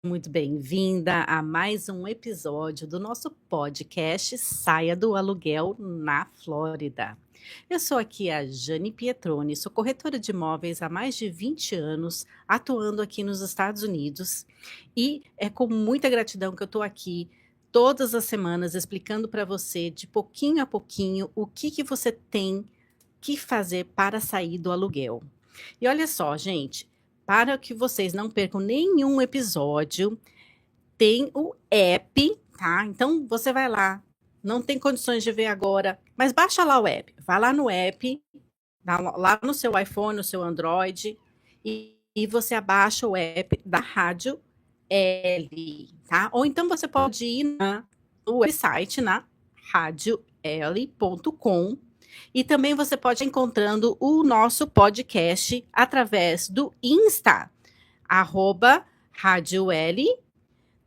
muito bem-vinda a mais um episódio do nosso podcast Saia do Aluguel na Flórida. Eu sou aqui a Jane Pietroni, sou corretora de imóveis há mais de 20 anos, atuando aqui nos Estados Unidos, e é com muita gratidão que eu estou aqui todas as semanas explicando para você, de pouquinho a pouquinho, o que você tem que fazer para sair do aluguel. E olha só, gente, para que vocês não percam nenhum episódio, tem o app, tá? Então você vai lá, não tem condições de ver agora, mas baixa lá o app. Vai lá no app, lá no seu iPhone, no seu Android, e você abaixa o app da Rádio L, tá? Ou então você pode ir no website, na radiol.com, e também você pode ir encontrando o nosso podcast através do Insta, @Rádio L,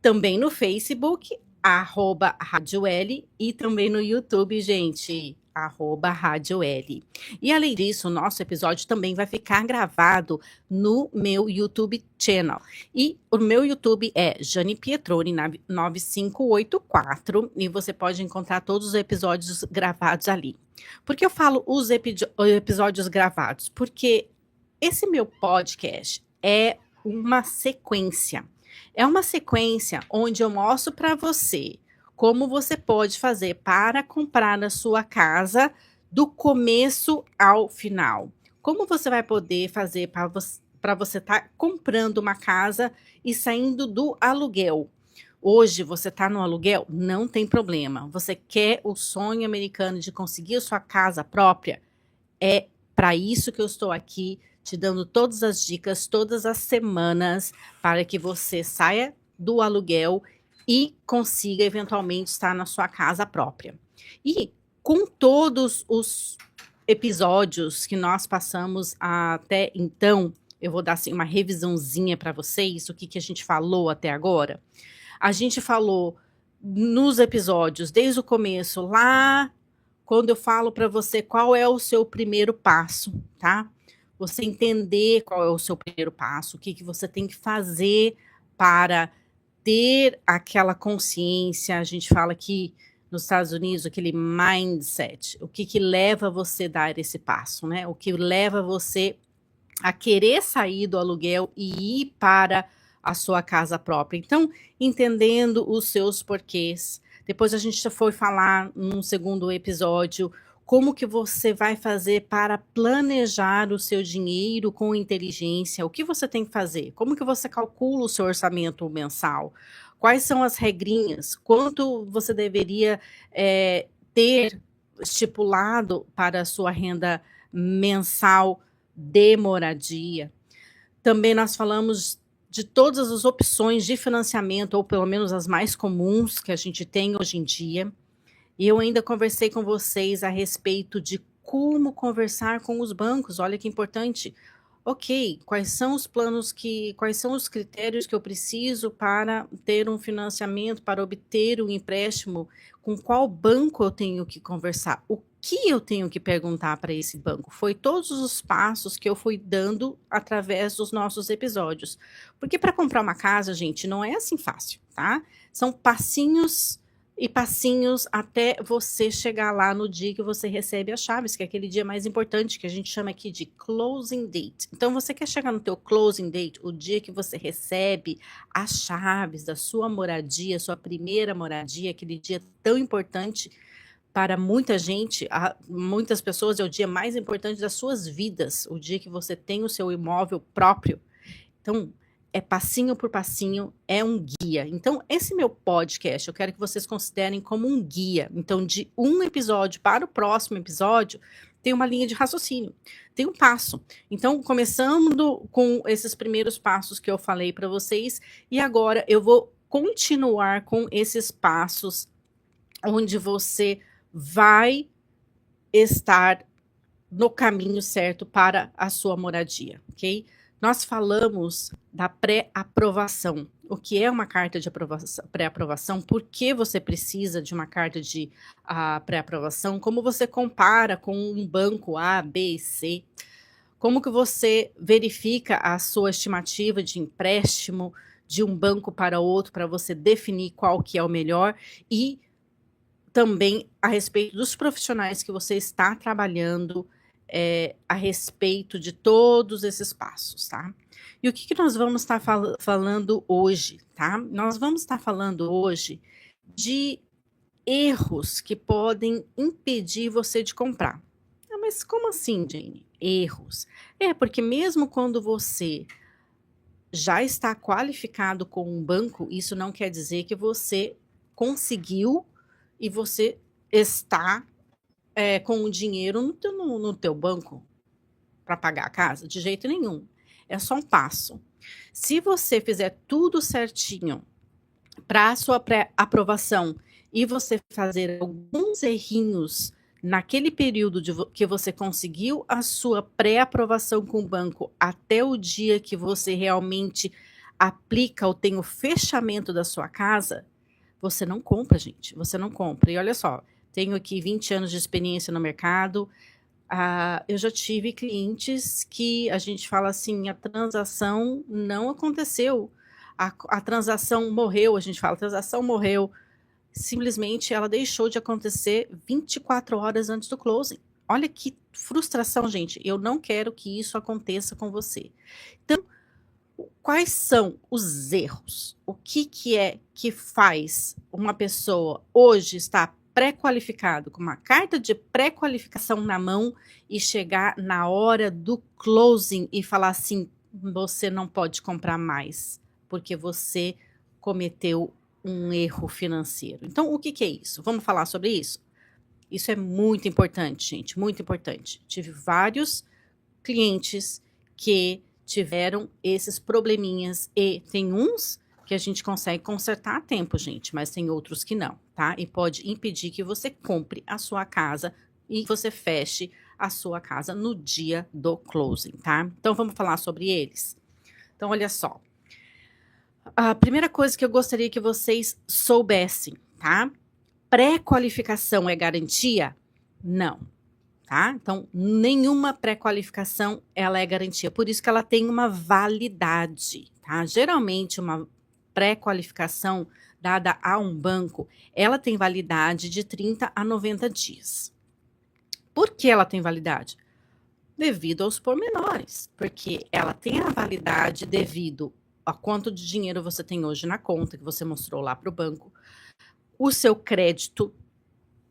também no Facebook, Rádio L, e também no YouTube, gente, Rádio L. E além disso, o nosso episódio também vai ficar gravado no meu YouTube channel. E o meu YouTube é Jane Pietroni 9584, e você pode encontrar todos os episódios gravados ali. Por que eu falo os episódios gravados? Porque esse meu podcast é uma sequência. É uma sequência onde eu mostro para você como você pode fazer para comprar a sua casa do começo ao final. Como você vai poder fazer para você estar comprando uma casa e saindo do aluguel. Hoje você está no aluguel? Não tem problema. Você quer o sonho americano de conseguir a sua casa própria? É para isso que eu estou aqui, te dando todas as dicas, todas as semanas, para que você saia do aluguel e consiga eventualmente estar na sua casa própria. E com todos os episódios que nós passamos até então, eu vou dar assim, uma revisãozinha para vocês, o que a gente falou até agora. A gente falou nos episódios, desde o começo, lá quando eu falo para você qual é o seu primeiro passo, tá? Você entender qual é o seu primeiro passo, o que você tem que fazer para ter aquela consciência. A gente fala aqui nos Estados Unidos, aquele mindset, o que leva você a dar esse passo, né? O que leva você a querer sair do aluguel e ir para a sua casa própria. Então, entendendo os seus porquês. Depois a gente já foi falar num segundo episódio como que você vai fazer para planejar o seu dinheiro com inteligência, o que você tem que fazer, como que você calcula o seu orçamento mensal, quais são as regrinhas, quanto você deveria ter estipulado para a sua renda mensal de moradia. Também nós falamos de todas as opções de financiamento, ou pelo menos as mais comuns que a gente tem hoje em dia. E eu ainda conversei com vocês a respeito de como conversar com os bancos. Olha que importante. Ok, quais são os critérios que eu preciso para ter um financiamento, para obter um empréstimo? Com qual banco eu tenho que conversar? O que eu tenho que perguntar para esse banco? Foi todos os passos que eu fui dando através dos nossos episódios. Porque para comprar uma casa, gente, não é assim fácil, tá? São passinhos e passinhos até você chegar lá no dia que você recebe as chaves, que é aquele dia mais importante, que a gente chama aqui de closing date. Então, você quer chegar no teu closing date, o dia que você recebe as chaves da sua moradia, sua primeira moradia, aquele dia tão importante para muita gente, muitas pessoas, é o dia mais importante das suas vidas, o dia que você tem o seu imóvel próprio. Então, é passinho por passinho, é um guia. Então, esse meu podcast, eu quero que vocês considerem como um guia. Então, de um episódio para o próximo episódio, tem uma linha de raciocínio, tem um passo. Então, começando com esses primeiros passos que eu falei para vocês, e agora eu vou continuar com esses passos, onde você vai estar no caminho certo para a sua moradia, ok? Nós falamos da pré-aprovação. O que é uma carta de aprovação, pré-aprovação? Por que você precisa de uma carta de pré-aprovação? Como você compara com um banco A, B e C? Como que você verifica a sua estimativa de empréstimo, de um banco para outro para você definir qual que é o melhor e também a respeito dos profissionais que você está trabalhando, a respeito de todos esses passos, tá. E o que que nós vamos estar falando hoje, tá. Nós vamos estar falando hoje de erros que podem impedir você de comprar. "Ah, mas como assim, Jane? Erros?" É, porque mesmo quando você já está qualificado com um banco, isso não quer dizer que você conseguiu e você está, com o dinheiro no teu banco para pagar a casa, de jeito nenhum. É só um passo. Se você fizer tudo certinho para a sua pré-aprovação e você fazer alguns errinhos naquele período que você conseguiu a sua pré-aprovação com o banco até o dia que você realmente aplica ou tem o fechamento da sua casa, você não compra, gente, você não compra. E olha só, tenho aqui 20 anos de experiência no mercado, eu já tive clientes que a gente fala assim: "A transação não aconteceu, a transação morreu", a gente fala: "A transação morreu", simplesmente ela deixou de acontecer 24 horas antes do closing. Olha que frustração, gente, eu não quero que isso aconteça com você. Então, quais são os erros? O que que é que faz uma pessoa hoje estar pré-qualificado, com uma carta de pré-qualificação na mão e chegar na hora do closing e falar assim: "Você não pode comprar mais, porque você cometeu um erro financeiro". Então o que que é isso? Vamos falar sobre isso? Isso é muito importante, gente, muito importante. Tive vários clientes que tiveram esses probleminhas e tem uns que a gente consegue consertar a tempo, gente, mas tem outros que não, tá? E pode impedir que você compre a sua casa e você feche a sua casa no dia do closing, tá? Então vamos falar sobre eles. Então olha só, a primeira coisa que eu gostaria que vocês soubessem, tá? Pré-qualificação é garantia? Não. Tá? Então, nenhuma pré-qualificação ela é garantia, por isso que ela tem uma validade, tá? Geralmente uma pré-qualificação dada a um banco, ela tem validade de 30 a 90 dias. Por que ela tem validade? Devido aos pormenores, porque ela tem a validade devido a quanto de dinheiro você tem hoje na conta, que você mostrou lá para o banco, o seu crédito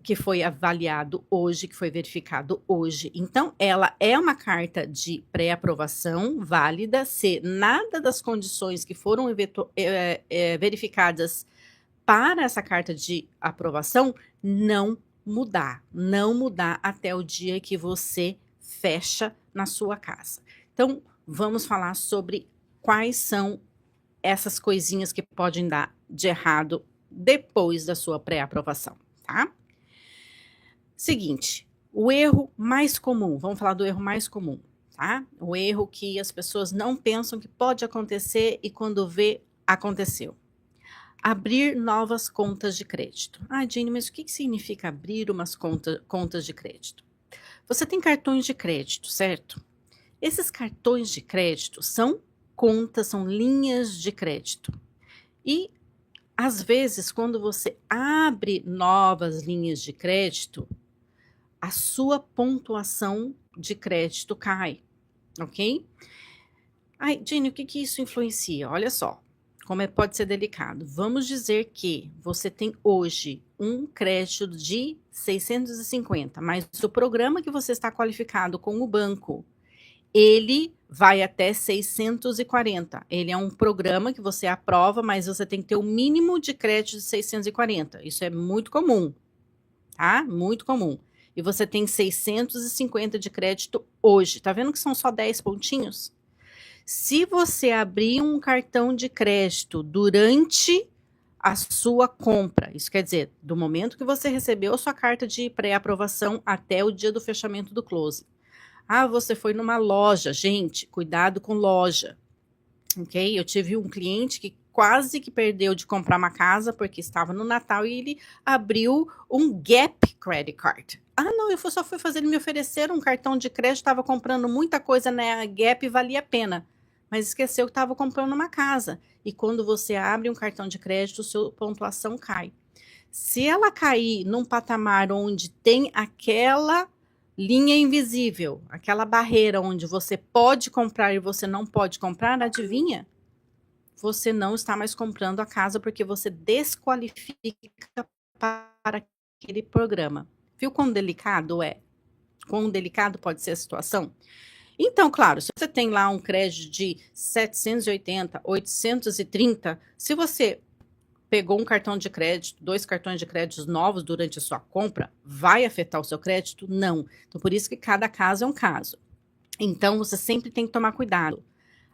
que foi avaliado hoje, que foi verificado hoje. Então, ela é uma carta de pré-aprovação válida se nada das condições que foram verificadas para essa carta de aprovação não mudar até o dia que você fecha na sua casa. Então, vamos falar sobre quais são essas coisinhas que podem dar de errado depois da sua pré-aprovação, tá? Seguinte, o erro mais comum, vamos falar do erro mais comum, tá? O erro que as pessoas não pensam que pode acontecer e quando vê, aconteceu. Abrir novas contas de crédito. Ah, Jane, mas o que significa abrir umas contas de crédito? Você tem cartões de crédito, certo? Esses cartões de crédito são contas, são linhas de crédito. E, às vezes, quando você abre novas linhas de crédito, a sua pontuação de crédito cai, ok? Ai, Jane, o que que isso influencia? Olha só, como pode ser delicado. Vamos dizer que você tem hoje um crédito de 650, mas o programa que você está qualificado com o banco, ele vai até 640. Ele é um programa que você aprova, mas você tem que ter o mínimo de crédito de 640. Isso é muito comum, tá? Muito comum. E você tem 650 de crédito hoje. Tá vendo que são só 10 pontinhos? Se você abrir um cartão de crédito durante a sua compra, isso quer dizer, do momento que você recebeu a sua carta de pré-aprovação até o dia do fechamento do close. Ah, você foi numa loja. Gente, cuidado com loja, ok? Eu tive um cliente que quase que perdeu de comprar uma casa porque estava no Natal e ele abriu um Gap Credit Card. Ah, não, eu só fui fazer, ele me oferecer um cartão de crédito, estava comprando muita coisa na Gap e valia a pena. mas esqueceu que estava comprando uma casa. E quando você abre um cartão de crédito, sua pontuação cai. Se ela cair num patamar onde tem aquela linha invisível, aquela barreira onde você pode comprar e você não pode comprar, adivinha? Você não está mais comprando a casa porque você desqualifica para aquele programa. Viu quão delicado é? Quão delicado pode ser a situação? Então, claro, se você tem lá um crédito de 780, 830, se você pegou um cartão de crédito, 2 cartões de créditos novos durante a sua compra, vai afetar o seu crédito? Não. Então, por isso que cada caso é um caso. Então, você sempre tem que tomar cuidado.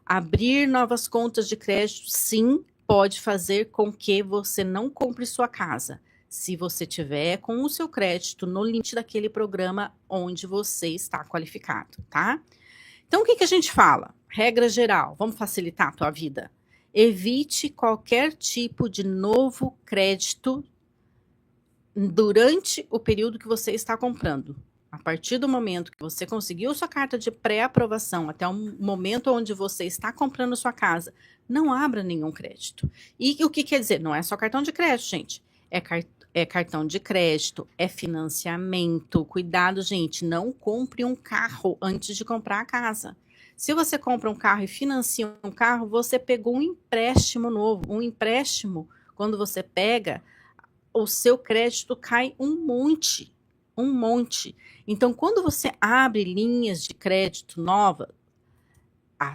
Abrir novas contas de crédito, sim, pode fazer com que você não compre sua casa, se você tiver com o seu crédito no limite daquele programa onde você está qualificado, tá? Então, o que a gente fala? Regra geral, vamos facilitar a tua vida? Evite qualquer tipo de novo crédito durante o período que você está comprando. A partir do momento que você conseguiu sua carta de pré-aprovação até o momento onde você está comprando sua casa, não abra nenhum crédito. E o que quer dizer? Não é só cartão de crédito, gente. É cartão de crédito, é financiamento. Cuidado, gente, não compre um carro antes de comprar a casa. Se você compra um carro e financia um carro, você pegou um empréstimo novo. Um empréstimo, quando você pega, o seu crédito cai um monte, um monte. Então, quando você abre linhas de crédito nova,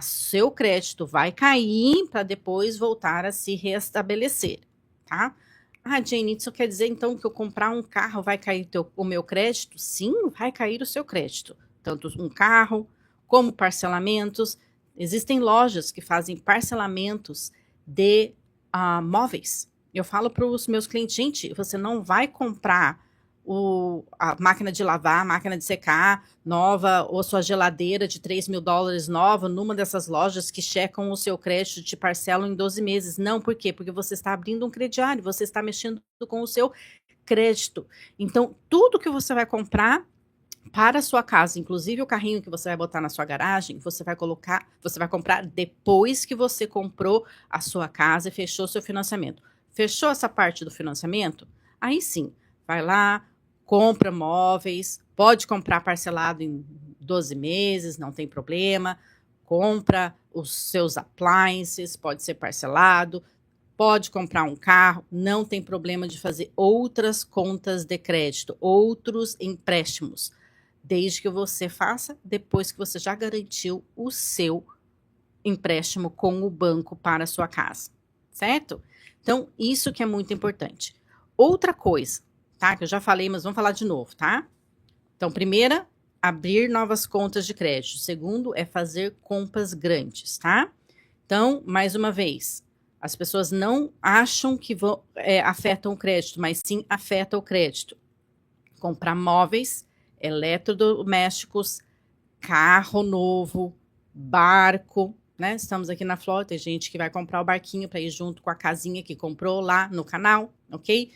seu crédito vai cair para depois voltar a se restabelecer, tá? Ah, Jane, isso quer dizer então que eu comprar um carro vai cair o meu crédito? Sim, vai cair o seu crédito. Tanto um carro como parcelamentos. Existem lojas que fazem parcelamentos de móveis. Eu falo para os meus clientes, gente, você não vai comprar a máquina de lavar, a máquina de secar nova, ou sua geladeira de $3.000 nova, numa dessas lojas que checam o seu crédito, te parcelam em 12 meses. Não, por quê? Porque você está abrindo um crediário, você está mexendo com o seu crédito. Então, tudo que você vai comprar para a sua casa, inclusive o carrinho que você vai botar na sua garagem, você vai comprar depois que você comprou a sua casa e fechou seu financiamento. Fechou essa parte do financiamento? Aí sim, vai lá, compra móveis, pode comprar parcelado em 12 meses, não tem problema. Compra os seus appliances, pode ser parcelado. Pode comprar um carro, não tem problema de fazer outras contas de crédito, outros empréstimos, desde que você faça depois que você já garantiu o seu empréstimo com o banco para a sua casa, certo? Então, isso que é muito importante. Outra coisa, tá? Que eu já falei, mas vamos falar de novo, tá? Então, primeira, abrir novas contas de crédito. Segundo, é fazer compras grandes, tá? Então, mais uma vez, as pessoas não acham que afetam o crédito, mas sim afeta o crédito. Comprar móveis, eletrodomésticos, carro novo, barco, né? Estamos aqui na Flórida, tem gente que vai comprar o barquinho para ir junto com a casinha que comprou lá no canal, ok?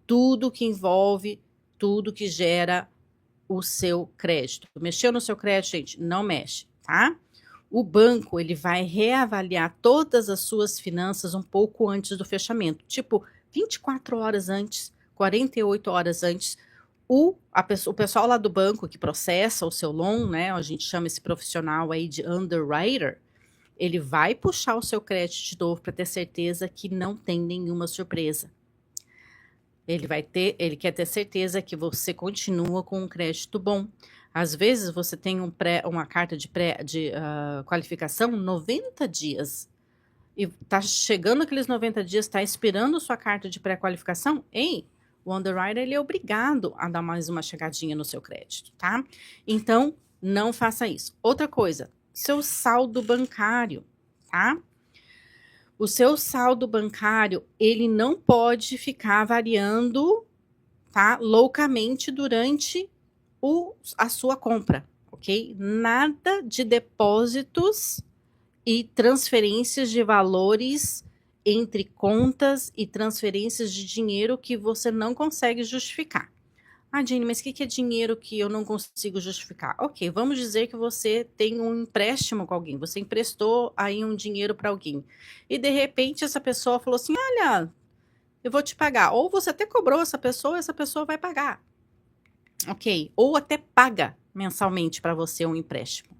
Tudo que envolve, tudo que gera o seu crédito. Mexeu no seu crédito, gente? Não mexe, tá? O banco, ele vai reavaliar todas as suas finanças um pouco antes do fechamento, tipo 24 horas antes, 48 horas antes. O pessoal lá do banco que processa o seu loan, né, a gente chama esse profissional aí de underwriter, ele vai puxar o seu crédito de novo para ter certeza que não tem nenhuma surpresa. Ele quer ter certeza que você continua com um crédito bom. Às vezes você tem uma carta de qualificação 90 dias. E tá chegando aqueles 90 dias, está esperando sua carta de pré-qualificação. Ei, o underwriter ele é obrigado a dar mais uma chegadinha no seu crédito, tá? Então, não faça isso. Outra coisa, seu saldo bancário, tá? O seu saldo bancário, ele não pode ficar variando, tá? Loucamente durante a sua compra, ok? Nada de depósitos e transferências de valores entre contas e transferências de dinheiro que você não consegue justificar. Ah, Jenny, mas o que é dinheiro que eu não consigo justificar? Ok, vamos dizer que você tem um empréstimo com alguém, você emprestou aí um dinheiro para alguém. E de repente essa pessoa falou assim: olha, eu vou te pagar. Ou você até cobrou essa pessoa vai pagar. Ok? Ou até paga mensalmente para você um empréstimo.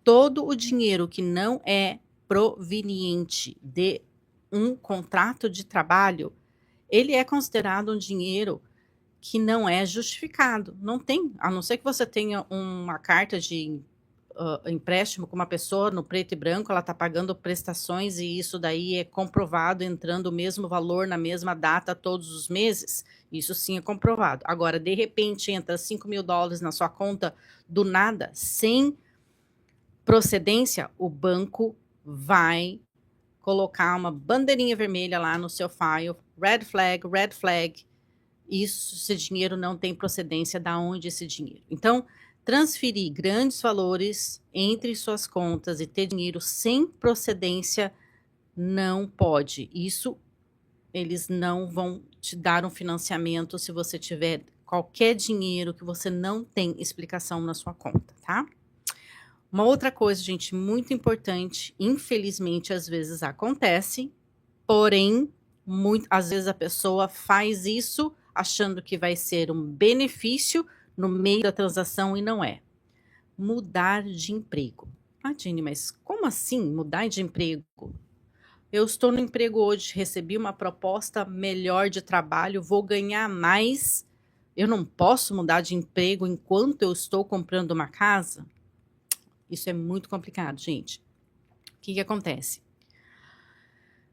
Todo o dinheiro que não é proveniente de um contrato de trabalho, ele é considerado um dinheiro que não é justificado. Não tem, a não ser que você tenha uma carta de empréstimo com uma pessoa no preto e branco, ela está pagando prestações e isso daí é comprovado entrando o mesmo valor na mesma data todos os meses. Isso sim é comprovado. Agora, de repente, entra $5.000 na sua conta do nada, sem procedência, o banco vai colocar uma bandeirinha vermelha lá no seu file, red flag, isso, esse dinheiro não tem procedência, da onde esse dinheiro. Então, transferir grandes valores entre suas contas e ter dinheiro sem procedência não pode. Isso, eles não vão te dar um financiamento se você tiver qualquer dinheiro que você não tem explicação na sua conta, tá? Uma outra coisa, gente, muito importante, infelizmente às vezes acontece, porém, às vezes a pessoa faz isso achando que vai ser um benefício no meio da transação e não é. Mudar de emprego. Ah, Jenny, mas como assim mudar de emprego? Eu estou no emprego hoje, recebi uma proposta melhor de trabalho, vou ganhar mais. Eu não posso mudar de emprego enquanto eu estou comprando uma casa? Isso é muito complicado, gente. O que acontece?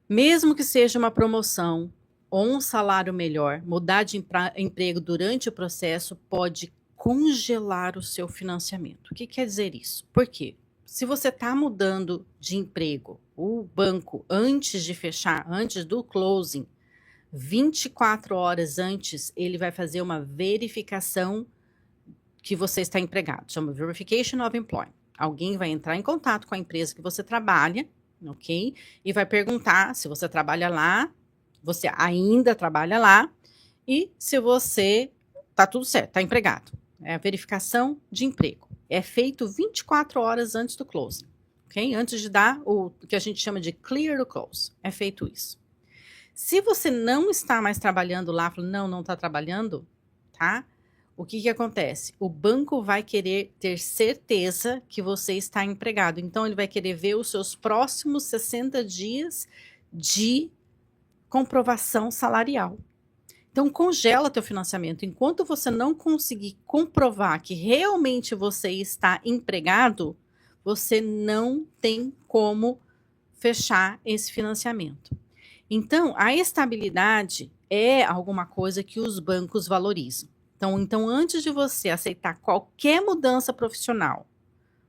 Mesmo que seja uma promoção ou um salário melhor, mudar de emprego durante o processo pode congelar o seu financiamento. O que quer dizer isso? Por quê? Se você está mudando de emprego, o banco, antes de fechar, antes do closing, 24 horas antes, ele vai fazer uma verificação que você está empregado. Chama Verification of Employment. Alguém vai entrar em contato com a empresa que você trabalha, ok? E vai perguntar se você trabalha lá, você ainda trabalha lá, e se você tá tudo certo, tá empregado. É a verificação de emprego. É feito 24 horas antes do closing, ok? Antes de dar o que a gente chama de clear the close. É feito isso. Se você não está mais trabalhando lá, fala, não está trabalhando, tá? O que acontece? O banco vai querer ter certeza que você está empregado. Então, ele vai querer ver os seus próximos 60 dias de comprovação salarial. Então, congela teu financiamento. Enquanto você não conseguir comprovar que realmente você está empregado, você não tem como fechar esse financiamento. Então, a estabilidade é alguma coisa que os bancos valorizam. Então, antes de você aceitar qualquer mudança profissional,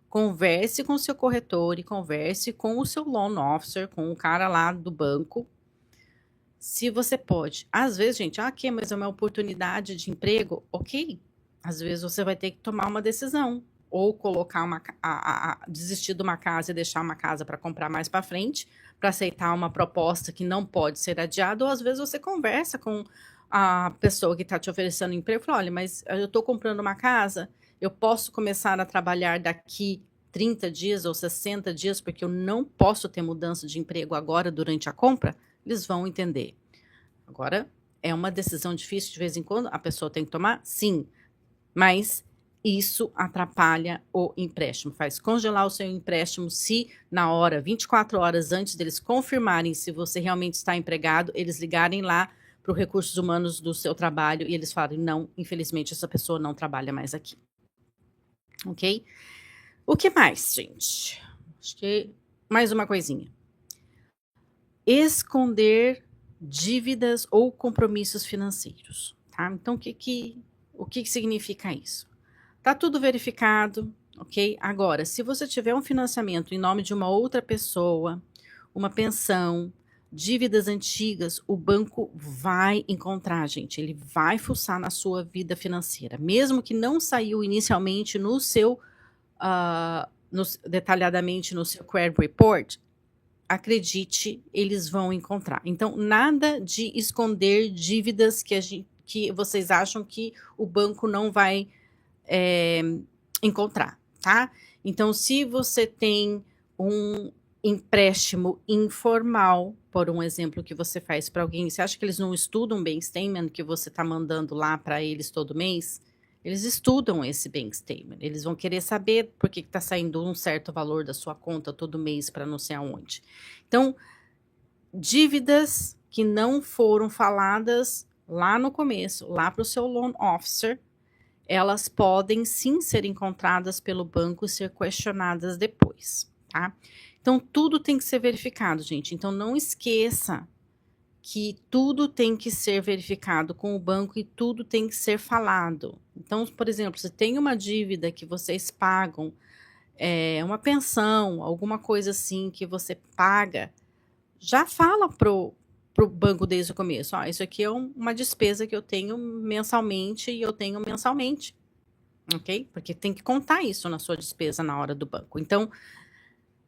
converse com o seu corretor e converse com o seu loan officer, com o cara lá do banco, se você pode. Às vezes, gente, mas é uma oportunidade de emprego, ok. Às vezes você vai ter que tomar uma decisão, ou colocar desistir de uma casa e deixar uma casa para comprar mais para frente, para aceitar uma proposta que não pode ser adiada, ou às vezes você conversa com a pessoa que está te oferecendo emprego e fala, olha, mas eu estou comprando uma casa, eu posso começar a trabalhar daqui 30 dias ou 60 dias, porque eu não posso ter mudança de emprego agora durante a compra? Eles vão entender. Agora, é uma decisão difícil de vez em quando, a pessoa tem que tomar? Sim, mas isso atrapalha o empréstimo, faz congelar o seu empréstimo se na hora, 24 horas antes deles confirmarem se você realmente está empregado, eles ligarem lá para os recursos humanos do seu trabalho e eles falarem, não, infelizmente essa pessoa não trabalha mais aqui. Ok? O que mais, gente? Acho que mais uma coisinha. Esconder dívidas ou compromissos financeiros, tá? Então, o que significa isso? Tá tudo verificado, ok? Agora, se você tiver um financiamento em nome de uma outra pessoa, uma pensão, dívidas antigas, o banco vai encontrar, gente. Ele vai fuçar na sua vida financeira, mesmo que não saiu inicialmente no seu, detalhadamente no seu credit report. Acredite, eles vão encontrar. Então, nada de esconder dívidas que que vocês acham que o banco não vai encontrar, tá? Então, se você tem um empréstimo informal, por um exemplo que você faz para alguém, você acha que eles não estudam o bank statement que você está mandando lá para eles todo mês? Eles estudam esse bank statement, eles vão querer saber por que está saindo um certo valor da sua conta todo mês para não sei aonde. Então, dívidas que não foram faladas lá no começo, lá para o seu loan officer, elas podem sim ser encontradas pelo banco e ser questionadas depois, tá? Então, tudo tem que ser verificado, gente. Então, não esqueça que tudo tem que ser verificado com o banco e tudo tem que ser falado. Então, por exemplo, se tem uma dívida que vocês pagam, uma pensão, alguma coisa assim que você paga, já fala pro banco desde o começo, ó, isso aqui é uma despesa que eu tenho mensalmente e eu tenho mensalmente, ok? Porque tem que contar isso na sua despesa na hora do banco. Então,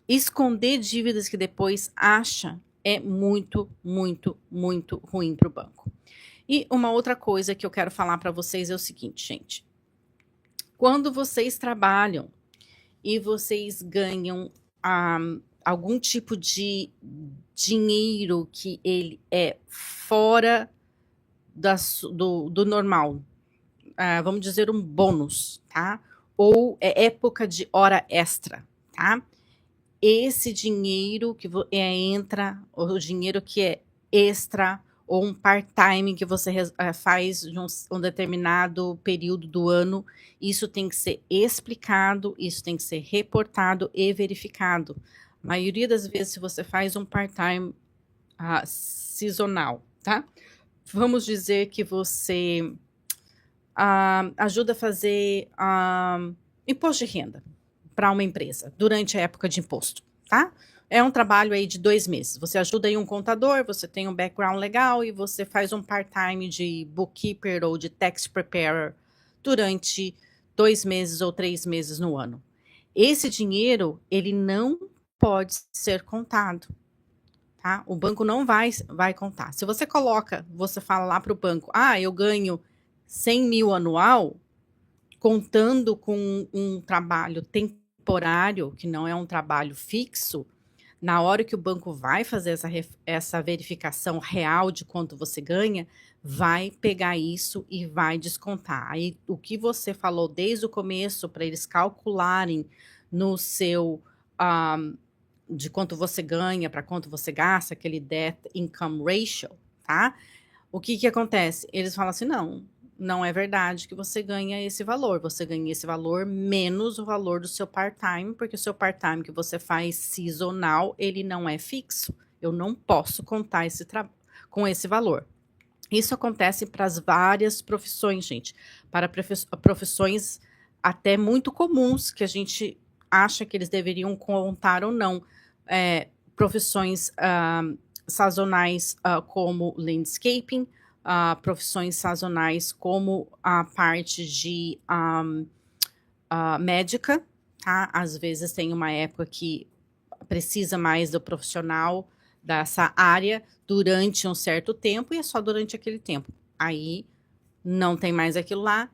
esconder dívidas que depois acha é muito, muito, muito ruim para o banco. E uma outra coisa que eu quero falar para vocês é o seguinte, gente. Quando vocês trabalham e vocês ganham algum tipo de dinheiro que ele é fora do normal, vamos dizer um bônus, tá? Ou é época de hora extra, tá? Esse dinheiro que entra, o dinheiro que é extra, ou um part-time que você faz de um determinado período do ano, isso tem que ser explicado, isso tem que ser reportado e verificado. A maioria das vezes, se você faz um part-time sazonal, tá? Vamos dizer que você ajuda a fazer imposto de renda para uma empresa durante a época de imposto, tá? É um trabalho aí de 2 meses. Você ajuda aí um contador, você tem um background legal e você faz um part-time de bookkeeper ou de tax preparer durante 2 meses ou 3 meses no ano. Esse dinheiro, ele não pode ser contado, tá? O banco não vai contar. Se você fala lá para o banco, eu ganho 100 mil anual, contando com um trabalho temporário, que não é um trabalho fixo, na hora que o banco vai fazer essa verificação real de quanto você ganha, vai pegar isso e vai descontar. Aí, o que você falou desde o começo, para eles calcularem no seu, de quanto você ganha, para quanto você gasta, aquele debt income ratio, tá? O que acontece? Eles falam assim, não é verdade que você ganha esse valor menos o valor do seu part-time, porque o seu part-time que você faz sazonal, ele não é fixo. Eu não posso contar com esse valor. Isso acontece para as várias profissões, gente. Para profissões até muito comuns, que a gente acha que eles deveriam contar ou não. Profissões sazonais como landscaping, profissões sazonais como a parte de médica, tá? Às vezes tem uma época que precisa mais do profissional dessa área durante um certo tempo e é só durante aquele tempo. Aí não tem mais aquilo lá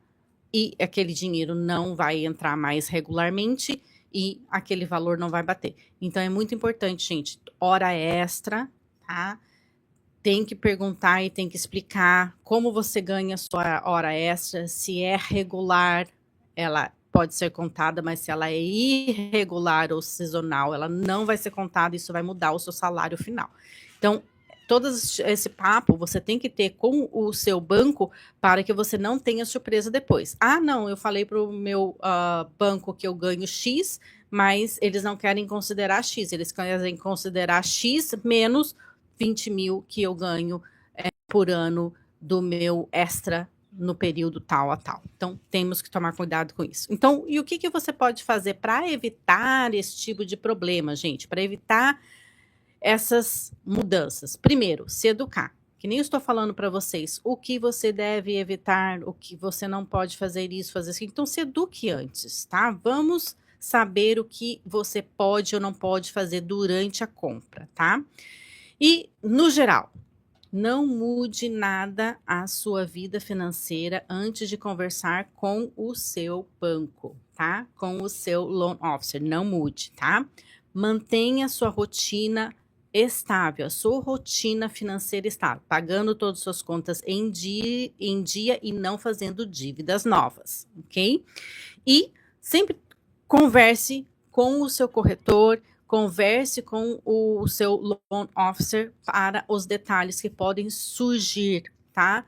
e aquele dinheiro não vai entrar mais regularmente e aquele valor não vai bater. Então é muito importante, gente, hora extra, tá? Tem que perguntar e tem que explicar como você ganha a sua hora extra, se é regular, ela pode ser contada, mas se ela é irregular ou sazonal, ela não vai ser contada, isso vai mudar o seu salário final. Então, todo esse papo você tem que ter com o seu banco para que você não tenha surpresa depois. Não, eu falei para o meu banco que eu ganho X, mas eles não querem considerar X, eles querem considerar X menos 20 mil que eu ganho por ano do meu extra no período tal a tal. Então, temos que tomar cuidado com isso. Então, e o que você pode fazer para evitar esse tipo de problema, gente? Para evitar essas mudanças? Primeiro, se educar. Que nem eu estou falando para vocês, o que você deve evitar, o que você não pode fazer isso, fazer isso. Então, se eduque antes, tá? Vamos saber o que você pode ou não pode fazer durante a compra, tá? E, no geral, Não mude nada a sua vida financeira antes de conversar com o seu banco, tá? Com o seu loan officer, não mude, tá? Mantenha sua rotina estável, a sua rotina financeira estável, pagando todas as suas contas em dia e não fazendo dívidas novas, ok? E sempre converse com o seu corretor, converse com o seu loan officer para os detalhes que podem surgir, tá?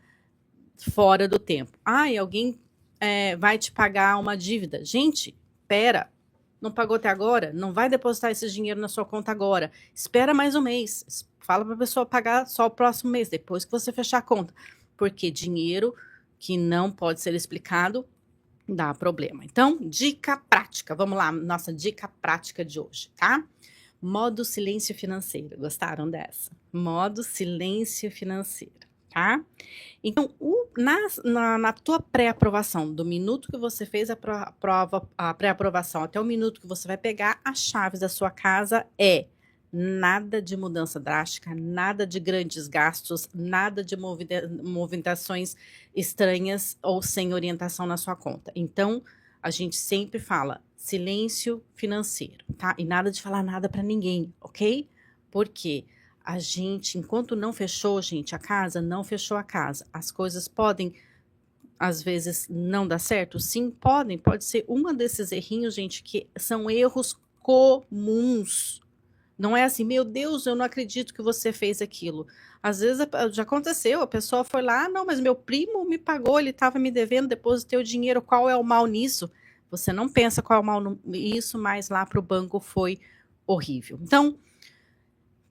Fora do tempo. Ai, alguém vai te pagar uma dívida. Gente, espera. Não pagou até agora? Não vai depositar esse dinheiro na sua conta agora. Espera mais um mês. Fala para a pessoa pagar só o próximo mês, depois que você fechar a conta. Porque dinheiro que não pode ser explicado dá problema. Então, dica prática. Vamos lá, nossa dica prática de hoje, tá? Modo silêncio financeiro. Gostaram dessa? Modo silêncio financeiro, tá? Então, na tua pré-aprovação, do minuto que você fez a pré-aprovação até o minuto que você vai pegar as chaves da sua casa, nada de mudança drástica, nada de grandes gastos, nada de movimentações estranhas ou sem orientação na sua conta. Então, a gente sempre fala silêncio financeiro, tá? E nada de falar nada para ninguém, ok? Porque a gente, enquanto não fechou, gente, a casa, não fechou a casa. As coisas podem, às vezes, não dar certo? Sim, podem. Pode ser uma desses errinhos, gente, que são erros comuns. Não é assim, meu Deus, eu não acredito que você fez aquilo. Às vezes já aconteceu, a pessoa foi lá, não, mas meu primo me pagou, ele estava me devendo, depositei o dinheiro, qual é o mal nisso? Você não pensa qual é o mal nisso, mas lá para o banco foi horrível. Então,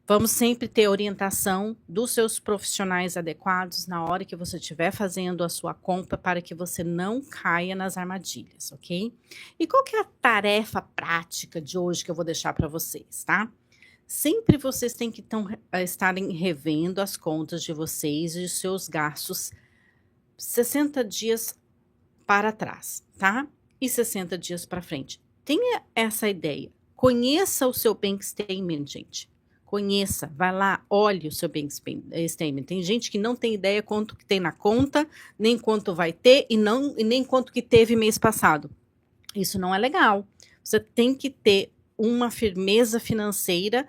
vamos sempre ter orientação dos seus profissionais adequados na hora que você estiver fazendo a sua compra para que você não caia nas armadilhas, ok? E qual que é a tarefa prática de hoje que eu vou deixar para vocês, tá? Sempre vocês têm que estarem revendo as contas de vocês e os seus gastos 60 dias para trás, tá? E 60 dias para frente. Tenha essa ideia. Conheça o seu bank statement, gente. Conheça, vai lá, olhe o seu bank statement. Tem gente que não tem ideia quanto que tem na conta, nem quanto vai ter e nem quanto que teve mês passado. Isso não é legal. Você tem que ter uma firmeza financeira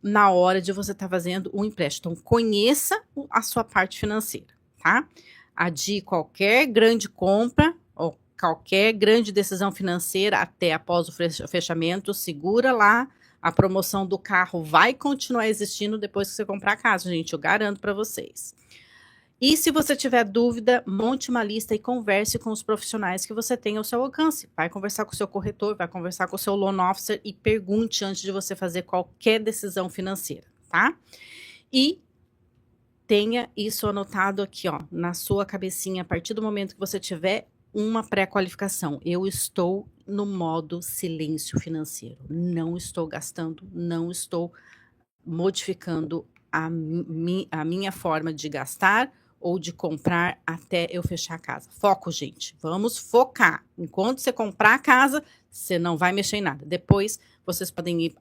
na hora de você estar fazendo um empréstimo. Então, conheça a sua parte financeira, tá? Adie qualquer grande compra ou qualquer grande decisão financeira até após o fechamento, segura lá. A promoção do carro vai continuar existindo depois que você comprar a casa, gente, eu garanto para vocês. E se você tiver dúvida, monte uma lista e converse com os profissionais que você tem ao seu alcance. Vai conversar com o seu corretor, vai conversar com o seu loan officer e pergunte antes de você fazer qualquer decisão financeira, tá? E tenha isso anotado aqui, ó, na sua cabecinha, a partir do momento que você tiver uma pré-qualificação. Eu estou no modo silêncio financeiro. Não estou gastando, não estou modificando a minha forma de gastar ou de comprar até eu fechar a casa. Foco, gente. Vamos focar. Enquanto você comprar a casa, você não vai mexer em nada. Depois, vocês podem ir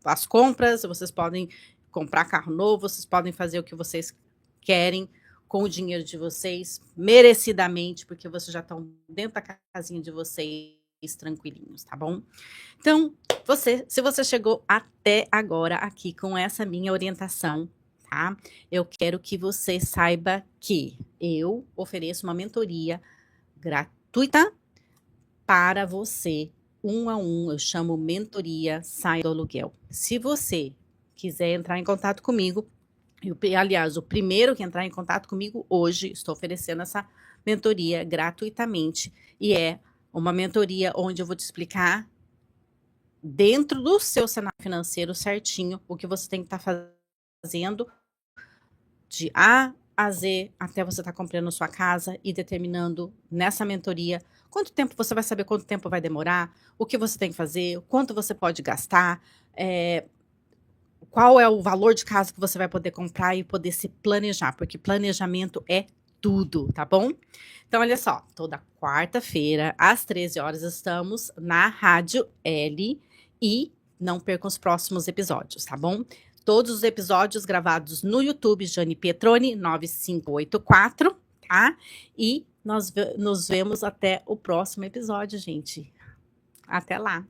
às compras, vocês podem comprar carro novo, vocês podem fazer o que vocês querem com o dinheiro de vocês, merecidamente, porque vocês já estão dentro da casinha de vocês, tranquilinhos, tá bom? Então, se você chegou até agora aqui com essa minha orientação, tá? Eu quero que você saiba que eu ofereço uma mentoria gratuita para você, 1 a 1. Eu chamo mentoria Sai do Aluguel. Se você quiser entrar em contato comigo, aliás, o primeiro que entrar em contato comigo hoje, estou oferecendo essa mentoria gratuitamente. E é uma mentoria onde eu vou te explicar dentro do seu cenário financeiro certinho o que você tem que estar fazendo de A a Z até você estar comprando sua casa e determinando nessa mentoria quanto tempo você vai saber, quanto tempo vai demorar, o que você tem que fazer, quanto você pode gastar, qual é o valor de casa que você vai poder comprar e poder se planejar, porque planejamento é tudo, tá bom? Então, olha só, toda quarta-feira, às 13 horas, estamos na Rádio L e não percam os próximos episódios, tá bom? Todos os episódios gravados no YouTube, Jane Pietroni 9584, tá? E nós nos vemos até o próximo episódio, gente. Até lá.